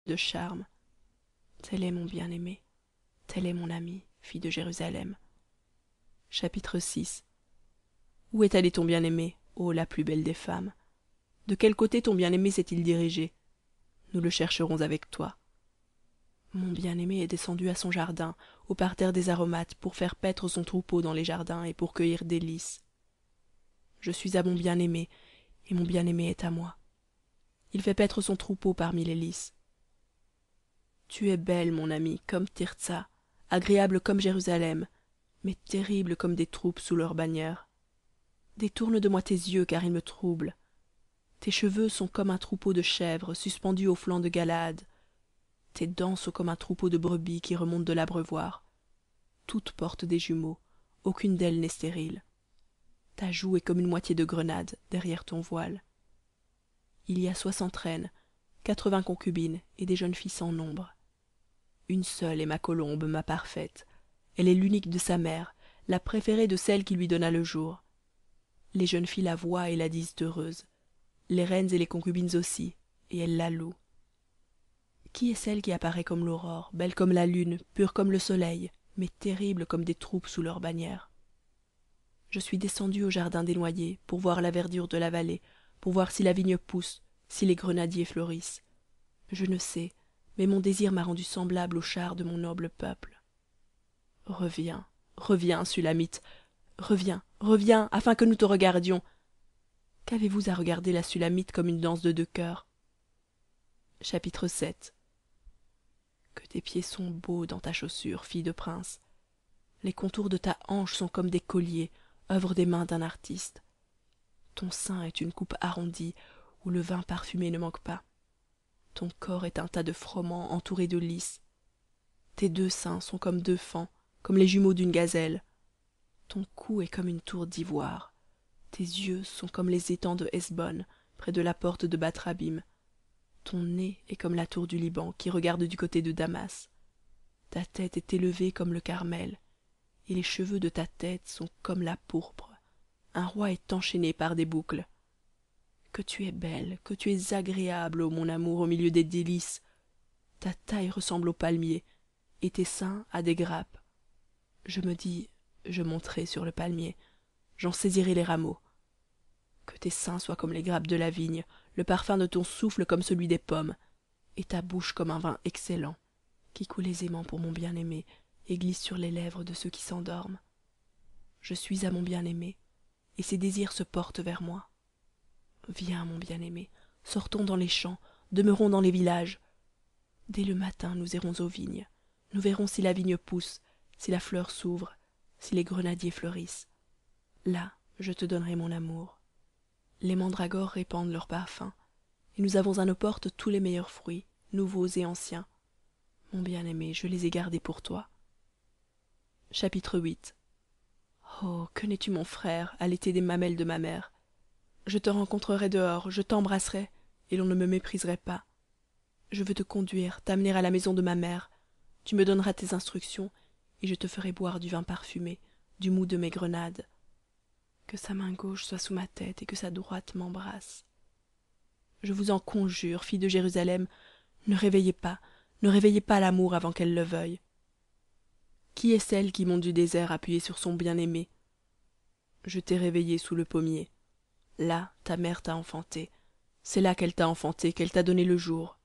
de charme. Tel est mon bien-aimé, tel est mon ami, fille de Jérusalem. Chapitre VI. Où est allé ton bien-aimé, ô la plus belle des femmes? De quel côté ton bien-aimé s'est-il dirigé? Nous le chercherons avec toi. Mon bien-aimé est descendu à son jardin, au parterre des aromates, pour faire paître son troupeau dans les jardins et pour cueillir des lys. Je suis à mon bien-aimé, et mon bien-aimé est à moi. Il fait paître son troupeau parmi les lys. Tu es belle, mon ami, comme Tirtsa, agréable comme Jérusalem, mais terrible comme des troupes sous leur bannière. Détourne de moi tes yeux, car ils me troublent. Tes cheveux sont comme un troupeau de chèvres suspendus au flanc de Galaad. Tes dents sont comme un troupeau de brebis qui remontent de l'abreuvoir. Toutes portent des jumeaux, aucune d'elles n'est stérile. Ta joue est comme une moitié de grenade derrière ton voile. Il y a 60 reines, 80 concubines et des jeunes filles sans nombre. Une seule est ma colombe, ma parfaite. Elle est l'unique de sa mère, la préférée de celle qui lui donna le jour. Les jeunes filles la voient et la disent heureuse. Les reines et les concubines aussi, et elles la louent. Qui est celle qui apparaît comme l'aurore, belle comme la lune, pure comme le soleil, mais terrible comme des troupes sous leur bannière? Je suis descendue au jardin des noyers, pour voir la verdure de la vallée, pour voir si la vigne pousse, si les grenadiers fleurissent. Je ne sais, mais mon désir m'a rendu semblable aux chars de mon noble peuple. Reviens, reviens, Sulamite, reviens, reviens, afin que nous te regardions. Qu'avez-vous à regarder la Sulamite comme une danse de deux cœurs? Chapitre VII. Que tes pieds sont beaux dans ta chaussure, fille de prince. Les contours de ta hanche sont comme des colliers, œuvre des mains d'un artiste. Ton sein est une coupe arrondie, où le vin parfumé ne manque pas. Ton corps est un tas de froment entouré de lys. Tes deux seins sont comme deux faons, comme les jumeaux d'une gazelle. Ton cou est comme une tour d'ivoire. Tes yeux sont comme les étangs de Hesbon, près de la porte de Batrabim. Ton nez est comme la tour du Liban, qui regarde du côté de Damas. Ta tête est élevée comme le Carmel, et les cheveux de ta tête sont comme la pourpre. Un roi est enchaîné par des boucles. Que tu es belle, que tu es agréable, ô mon amour, au milieu des délices. Ta taille ressemble au palmier, et tes seins à des grappes. Je me dis, je monterai sur le palmier, j'en saisirai les rameaux. Que tes seins soient comme les grappes de la vigne, le parfum de ton souffle comme celui des pommes, et ta bouche comme un vin excellent, qui coule aisément pour mon bien-aimé et glisse sur les lèvres de ceux qui s'endorment. Je suis à mon bien-aimé, et ses désirs se portent vers moi. Viens, mon bien-aimé, sortons dans les champs, demeurons dans les villages. Dès le matin nous irons aux vignes, nous verrons si la vigne pousse, si la fleur s'ouvre, si les grenadiers fleurissent. Là je te donnerai mon amour. Les mandragores répandent leur parfum, et nous avons à nos portes tous les meilleurs fruits, nouveaux et anciens. Mon bien-aimé, je les ai gardés pour toi. Chapitre VIII. Oh, que n'es-tu mon frère, allaité des mamelles de ma mère? Je te rencontrerai dehors, je t'embrasserai, et l'on ne me mépriserait pas. Je veux te conduire, t'amener à la maison de ma mère. Tu me donneras tes instructions, et je te ferai boire du vin parfumé, du mou de mes grenades. Que sa main gauche soit sous ma tête et que sa droite m'embrasse. Je vous en conjure, filles de Jérusalem, ne réveillez pas, ne réveillez pas l'amour avant qu'elle le veuille. Qui est celle qui monte du désert appuyée sur son bien-aimé? Je t'ai réveillée sous le pommier. Là, ta mère t'a enfanté. C'est là qu'elle t'a enfanté, qu'elle t'a donné le jour.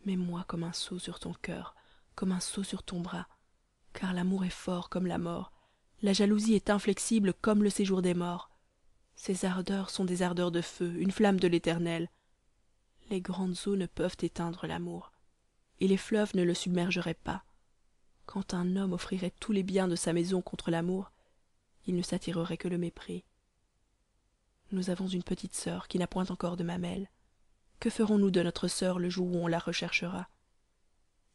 Mets-moi comme un sceau sur ton cœur, comme un sceau sur ton bras, car l'amour est fort comme la mort, la jalousie est inflexible comme le séjour des morts. Ces ardeurs sont des ardeurs de feu, une flamme de l'éternel. Les grandes eaux ne peuvent éteindre l'amour, et les fleuves ne le submergeraient pas. Quand un homme offrirait tous les biens de sa maison contre l'amour, il ne s'attirerait que le mépris. Nous avons une petite sœur qui n'a point encore de mamelles. Que ferons-nous de notre sœur le jour où on la recherchera?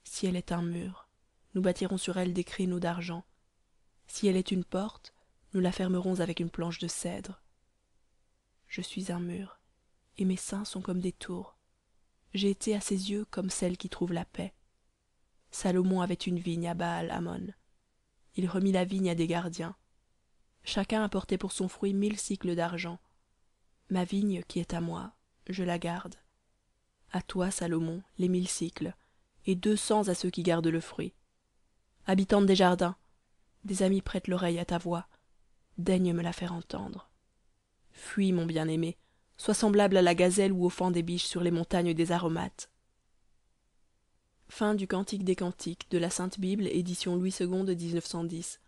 Si elle est un mur, nous bâtirons sur elle des créneaux d'argent. Si elle est une porte, nous la fermerons avec une planche de cèdre. Je suis un mur, et mes seins sont comme des tours. J'ai été à ses yeux comme celle qui trouve la paix. Salomon avait une vigne à Baal Hamon. Il remit la vigne à des gardiens. Chacun apportait pour son fruit 1000 sicles d'argent. Ma vigne qui est à moi, je la garde. à toi salomon les 1000 sicles et 200 à ceux qui gardent le fruit. Habitante des jardins, des amis prêtent l'oreille à ta voix, daigne me la faire entendre. Fuis mon bien-aimé, sois semblable à la gazelle ou au faon des biches sur les montagnes des aromates. Cantique des cantiques de la Sainte Bible, édition Louis II de 1910,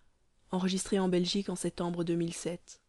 enregistré en Belgique en septembre 2007.